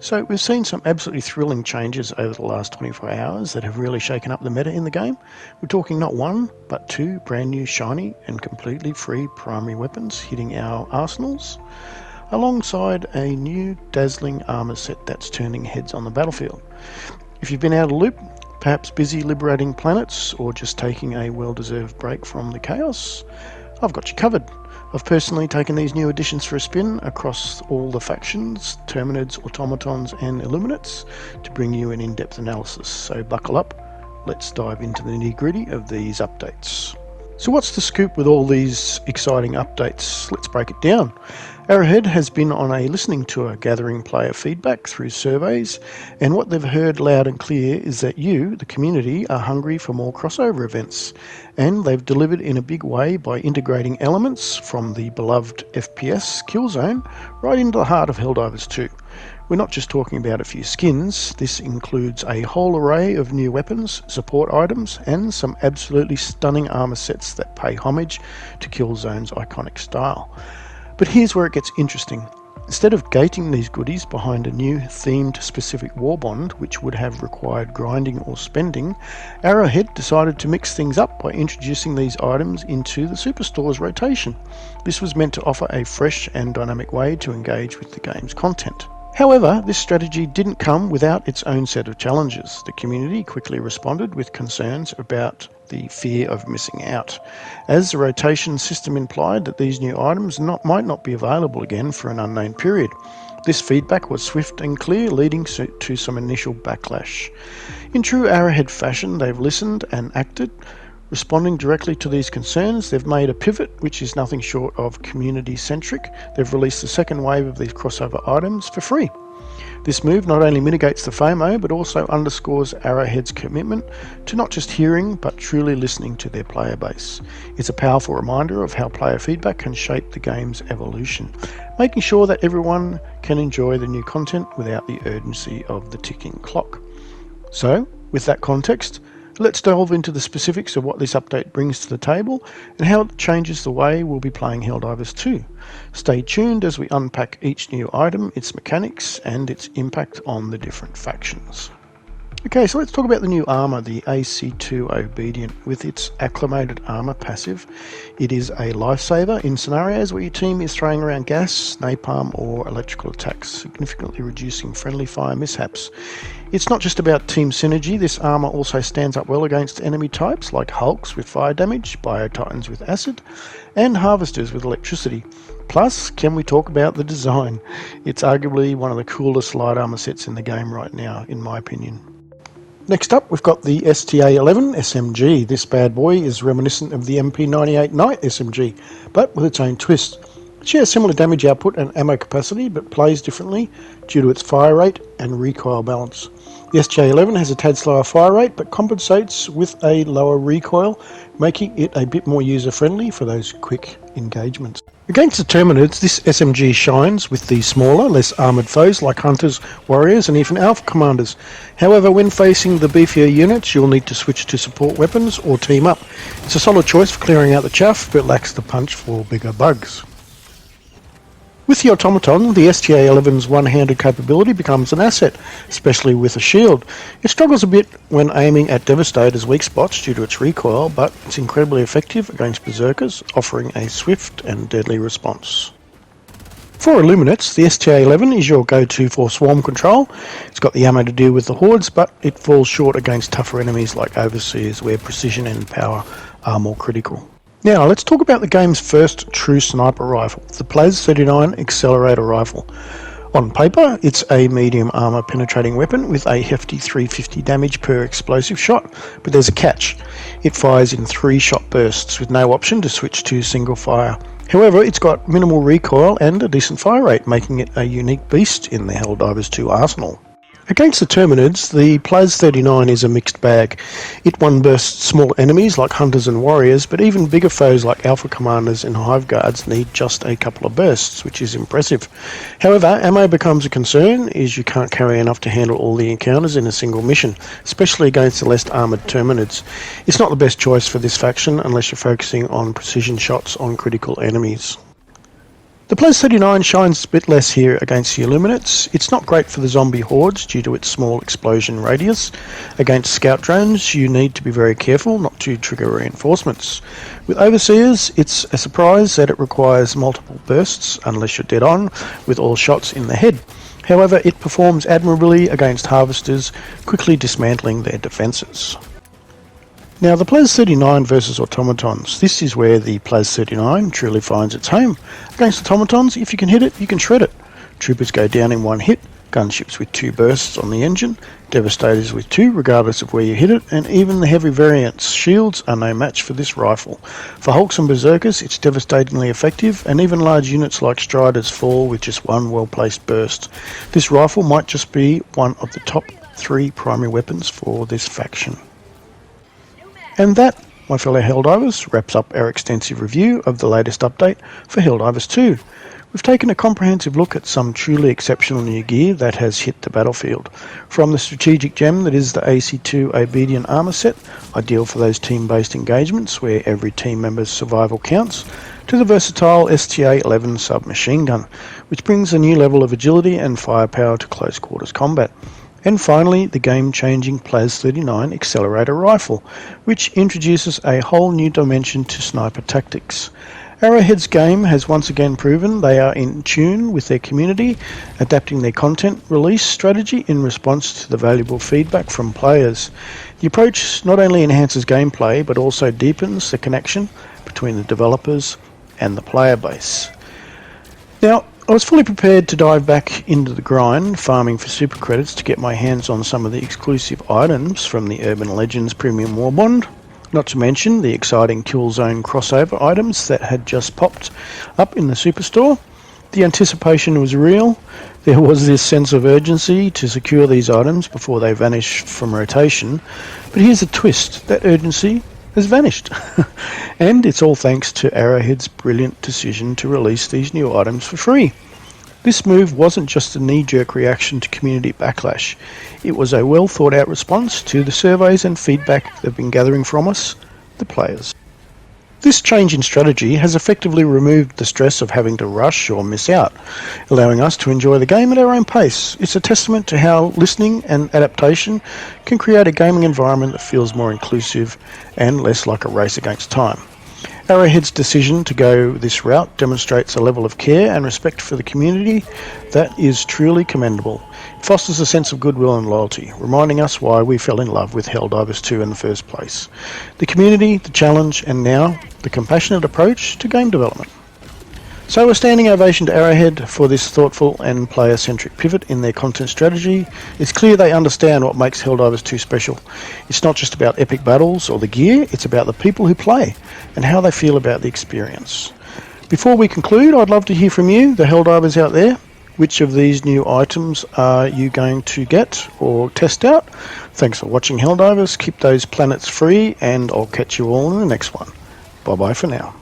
So we've seen some absolutely thrilling changes over the last 24 hours that have really shaken up the meta in the game. We're talking not one, but two brand new shiny and completely free primary weapons hitting our arsenals, alongside a new dazzling armour set that's turning heads on the battlefield. If you've been out of the loop, perhaps busy liberating planets or just taking a well-deserved break from the chaos, I've got you covered. I've personally taken these new additions for a spin across all the factions, Terminids, Automatons and Illuminates to bring you an in-depth analysis, so buckle up, let's dive into the nitty-gritty of these updates. So what's the scoop with all these exciting updates? Let's break it down. Arrowhead has been on a listening tour gathering player feedback through surveys, and what they've heard loud and clear is that you, the community, are hungry for more crossover events, and they've delivered in a big way by integrating elements from the beloved FPS Killzone right into the heart of Helldivers II. We're not just talking about a few skins, this includes a whole array of new weapons, support items, and some absolutely stunning armour sets that pay homage to Killzone's iconic style. But here's where it gets interesting. Instead of gating these goodies behind a new themed specific war bond, which would have required grinding or spending, Arrowhead decided to mix things up by introducing these items into the Superstore's rotation. This was meant to offer a fresh and dynamic way to engage with the game's content. However, this strategy didn't come without its own set of challenges. The community quickly responded with concerns about the fear of missing out, as the rotation system implied that these new items might not be available again for an unnamed period. This feedback was swift and clear, leading to some initial backlash. In true Arrowhead fashion, they've listened and acted. Responding directly to these concerns, they've made a pivot which is nothing short of community-centric. They've released the second wave of these crossover items for free. This move not only mitigates the FOMO, but also underscores Arrowhead's commitment to not just hearing, but truly listening to their player base. It's a powerful reminder of how player feedback can shape the game's evolution, making sure that everyone can enjoy the new content without the urgency of the ticking clock. So, with that context, let's delve into the specifics of what this update brings to the table and how it changes the way we'll be playing Helldivers 2. Stay tuned as we unpack each new item, its mechanics, and its impact on the different factions. Okay, so let's talk about the new armour, the AC2 Obedient. With its acclimated armour passive, it is a lifesaver in scenarios where your team is throwing around gas, napalm or electrical attacks, significantly reducing friendly fire mishaps. It's not just about team synergy, this armour also stands up well against enemy types like Hulks with fire damage, Biotitans with acid, and Harvesters with electricity. Plus, can we talk about the design? It's arguably one of the coolest light armour sets in the game right now, in my opinion. Next up, we've got the STA-11 SMG. This bad boy is reminiscent of the MP98 Knight SMG, but with its own twist. It shares similar damage output and ammo capacity, but plays differently due to its fire rate and recoil balance. The STA-11 has a tad slower fire rate, but compensates with a lower recoil, making it a bit more user-friendly for those quick engagements. Against the Terminids, this SMG shines with the smaller, less armoured foes like Hunters, Warriors and even Alpha Commanders. However, when facing the beefier units, you'll need to switch to support weapons or team up. It's a solid choice for clearing out the chaff, but lacks the punch for bigger bugs. With the Automaton, the STA-11's one-handed capability becomes an asset, especially with a shield. It struggles a bit when aiming at Devastator's weak spots due to its recoil, but it's incredibly effective against Berserkers, offering a swift and deadly response. For Illuminates, the STA-11 is your go-to for swarm control. It's got the ammo to deal with the hordes, but it falls short against tougher enemies like Overseers, where precision and power are more critical. Now, let's talk about the game's first true sniper rifle, the Plaz 39 Accelerator Rifle. On paper, it's a medium armour penetrating weapon with a hefty 350 damage per explosive shot, but there's a catch. It fires in 3-shot bursts with no option to switch to single fire. However, it's got minimal recoil and a decent fire rate, making it a unique beast in the Helldivers II arsenal. Against the Terminids, the Plaz 39 is a mixed bag. It one-bursts small enemies like Hunters and Warriors, but even bigger foes like Alpha Commanders and Hive Guards need just a couple of bursts, which is impressive. However, ammo becomes a concern, as you can't carry enough to handle all the encounters in a single mission, especially against the less armoured Terminids. It's not the best choice for this faction unless you're focusing on precision shots on critical enemies. The Plas 39 shines a bit less here against the Illuminates. It's not great for the zombie hordes due to its small explosion radius. Against scout drones, you need to be very careful not to trigger reinforcements. With Overseers, it's a surprise that it requires multiple bursts unless you're dead on with all shots in the head. However, it performs admirably against Harvesters, quickly dismantling their defences. Now, the Plas 39 versus automatons. This is where the Plas 39 truly finds its home. Against automatons, if you can hit it, you can shred it. Troopers go down in one hit, gunships with 2 bursts on the engine, Devastators with 2 regardless of where you hit it, and even the heavy variants. Shields are no match for this rifle. For Hulks and Berserkers, it's devastatingly effective, and even large units like Striders fall with just 1 well-placed burst. This rifle might just be one of the top 3 primary weapons for this faction. And that, my fellow Helldivers, wraps up our extensive review of the latest update for Helldivers 2. We've taken a comprehensive look at some truly exceptional new gear that has hit the battlefield. From the strategic gem that is the AC2 Obedient Armour set, ideal for those team-based engagements where every team member's survival counts, to the versatile STA-11 submachine gun, which brings a new level of agility and firepower to close quarters combat. And finally, the game-changing Plas 39 accelerator rifle, which introduces a whole new dimension to sniper tactics. Arrowhead's game has once again proven they are in tune with their community, adapting their content release strategy in response to the valuable feedback from players. The approach not only enhances gameplay, but also deepens the connection between the developers and the player base. Now, I was fully prepared to dive back into the grind, farming for super credits to get my hands on some of the exclusive items from the Urban Legends Premium Warbond, not to mention the exciting Killzone crossover items that had just popped up in the Superstore. The anticipation was real. There was this sense of urgency to secure these items before they vanish from rotation. But here's a twist, that urgency has vanished. And it's all thanks to Arrowhead's brilliant decision to release these new items for free. This move wasn't just a knee-jerk reaction to community backlash. It was a well thought out response to the surveys and feedback they've been gathering from us, the players. This change in strategy has effectively removed the stress of having to rush or miss out, allowing us to enjoy the game at our own pace. It's a testament to how listening and adaptation can create a gaming environment that feels more inclusive and less like a race against time. Arrowhead's decision to go this route demonstrates a level of care and respect for the community that is truly commendable. It fosters a sense of goodwill and loyalty, reminding us why we fell in love with Helldivers 2 in the first place. The community, the challenge, and now the compassionate approach to game development. So a standing ovation to Arrowhead for this thoughtful and player-centric pivot in their content strategy. It's clear they understand what makes Helldivers 2 special. It's not just about epic battles or the gear, it's about the people who play and how they feel about the experience. Before we conclude, I'd love to hear from you, the Helldivers out there. Which of these new items are you going to get or test out? Thanks for watching Helldivers. Keep those planets free, and I'll catch you all in the next one. Bye bye for now.